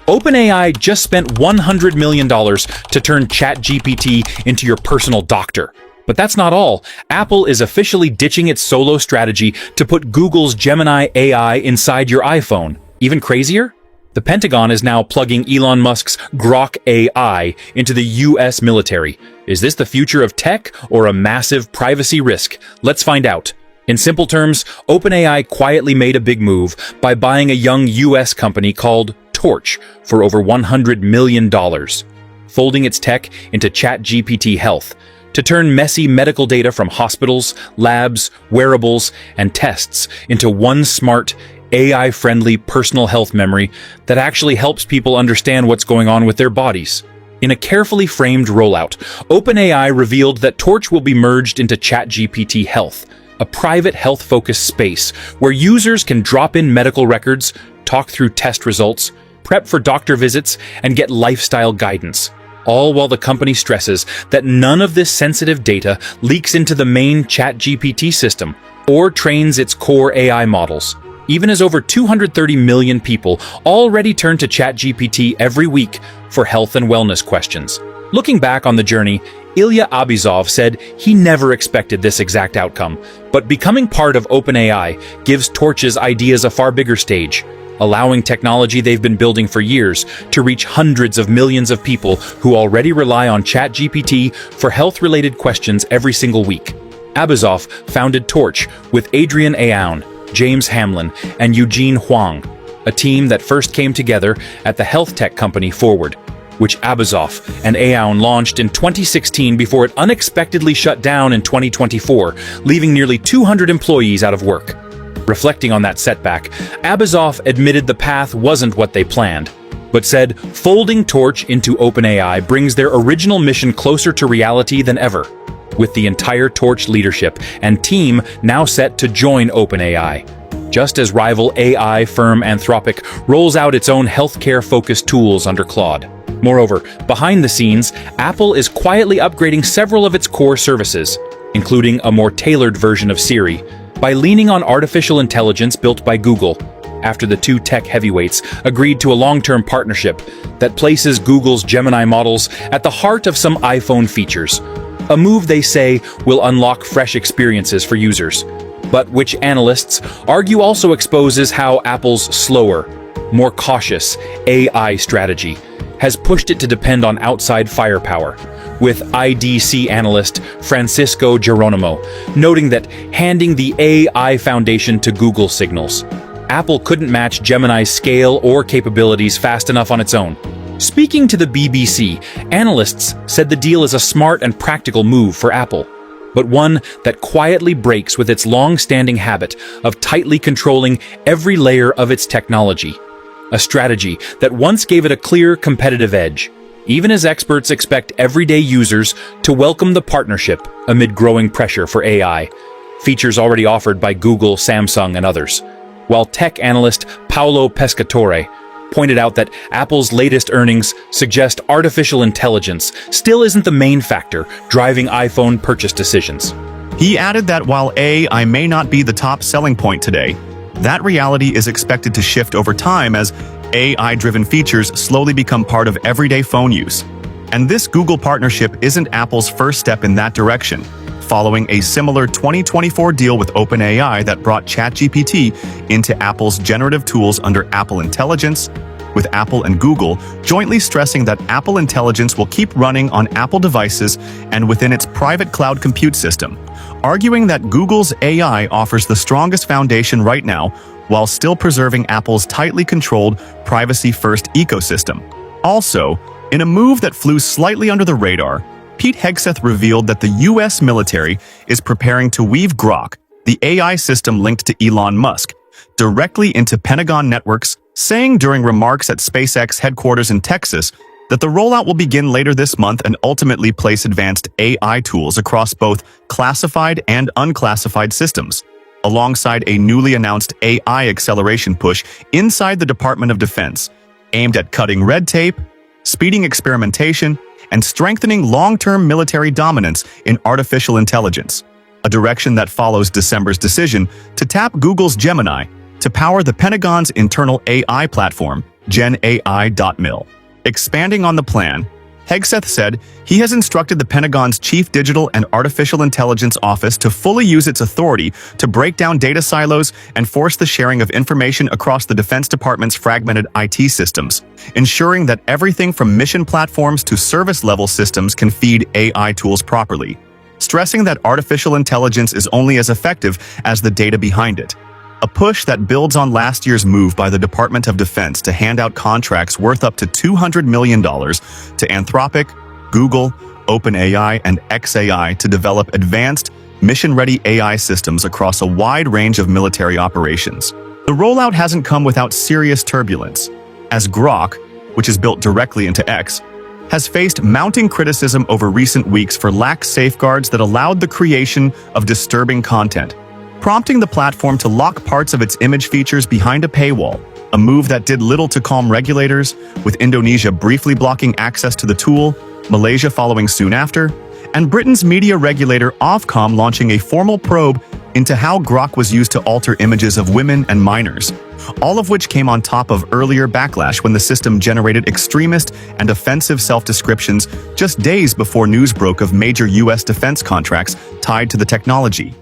OpenAI just spent $100 million to turn ChatGPT into your personal doctor. But that's not all. Apple is officially ditching its solo strategy to put Google's Gemini AI inside your iPhone. Even crazier? The Pentagon is now plugging Elon Musk's Grok AI into the US military. Is this the future of tech or a massive privacy risk? Let's find out. In simple terms, OpenAI quietly made a big move by buying a young US company called Torch for over $100 million, folding its tech into ChatGPT Health to turn messy medical data from hospitals, labs, wearables, and tests into one smart, AI-friendly personal health memory that actually helps people understand what's going on with their bodies. In a carefully framed rollout, OpenAI revealed that Torch will be merged into ChatGPT Health, a private health-focused space where users can drop in medical records, talk through test results, prep for doctor visits, and get lifestyle guidance, all while the company stresses that none of this sensitive data leaks into the main ChatGPT system or trains its core AI models. Even as over 230 million people already turn to ChatGPT every week for health and wellness questions. Looking back on the journey, Ilya Abizov said he never expected this exact outcome, but becoming part of OpenAI gives Torch's ideas a far bigger stage, allowing technology they've been building for years to reach hundreds of millions of people who already rely on ChatGPT for health-related questions every single week. Abizov founded Torch with Adrian Aoun, James Hamlin, and Eugene Huang, a team that first came together at the health tech company Forward, which Abizov and Aoun launched in 2016 before it unexpectedly shut down in 2024, leaving nearly 200 employees out of work. Reflecting on that setback, Abizov admitted the path wasn't what they planned, but said folding Torch into OpenAI brings their original mission closer to reality than ever, with the entire Torch leadership and team now set to join OpenAI, just as rival AI firm Anthropic rolls out its own healthcare-focused tools under Claude. Moreover, behind the scenes, Apple is quietly upgrading several of its core services, including a more tailored version of Siri, by leaning on artificial intelligence built by Google, after the two tech heavyweights agreed to a long-term partnership that places Google's Gemini models at the heart of some iPhone features, a move they say will unlock fresh experiences for users, but which analysts argue also exposes how Apple's slower, more cautious AI strategy has pushed it to depend on outside firepower, with IDC analyst Francisco Geronimo noting that handing the AI foundation to Google signals, Apple couldn't match Gemini's scale or capabilities fast enough on its own. Speaking to the BBC, analysts said the deal is a smart and practical move for Apple, but one that quietly breaks with its long-standing habit of tightly controlling every layer of its technology, a strategy that once gave it a clear competitive edge, even as experts expect everyday users to welcome the partnership amid growing pressure for AI, features already offered by Google, Samsung, and others. While tech analyst Paolo Pescatore pointed out that Apple's latest earnings suggest artificial intelligence still isn't the main factor driving iPhone purchase decisions. He added that while AI may not be the top selling point today, that reality is expected to shift over time as AI-driven features slowly become part of everyday phone use. And this Google partnership isn't Apple's first step in that direction, following a similar 2024 deal with OpenAI that brought ChatGPT into Apple's generative tools under Apple Intelligence, with Apple and Google jointly stressing that Apple Intelligence will keep running on Apple devices and within its private cloud compute system, arguing that Google's AI offers the strongest foundation right now while still preserving Apple's tightly controlled, privacy-first ecosystem. Also, in a move that flew slightly under the radar, Pete Hegseth revealed that the US military is preparing to weave Grok, the AI system linked to Elon Musk, directly into Pentagon networks, saying during remarks at SpaceX headquarters in Texas that the rollout will begin later this month and ultimately place advanced AI tools across both classified and unclassified systems, alongside a newly announced AI acceleration push inside the Department of Defense, aimed at cutting red tape, speeding experimentation, and strengthening long-term military dominance in artificial intelligence, a direction that follows December's decision to tap Google's Gemini to power the Pentagon's internal AI platform GenAI.mil. Expanding on the plan, Hegseth said he has instructed the Pentagon's Chief Digital and Artificial Intelligence Office to fully use its authority to break down data silos and force the sharing of information across the Defense Department's fragmented IT systems, ensuring that everything from mission platforms to service-level systems can feed AI tools properly, stressing that artificial intelligence is only as effective as the data behind it. A push that builds on last year's move by the Department of Defense to hand out contracts worth up to $200 million to Anthropic, Google, OpenAI, and xAI to develop advanced, mission-ready AI systems across a wide range of military operations. The rollout hasn't come without serious turbulence, as Grok, which is built directly into X, has faced mounting criticism over recent weeks for lax safeguards that allowed the creation of disturbing content, prompting the platform to lock parts of its image features behind a paywall, a move that did little to calm regulators, with Indonesia briefly blocking access to the tool, Malaysia following soon after, and Britain's media regulator Ofcom launching a formal probe into how Grok was used to alter images of women and minors, all of which came on top of earlier backlash when the system generated extremist and offensive self-descriptions just days before news broke of major U.S. defense contracts tied to the technology.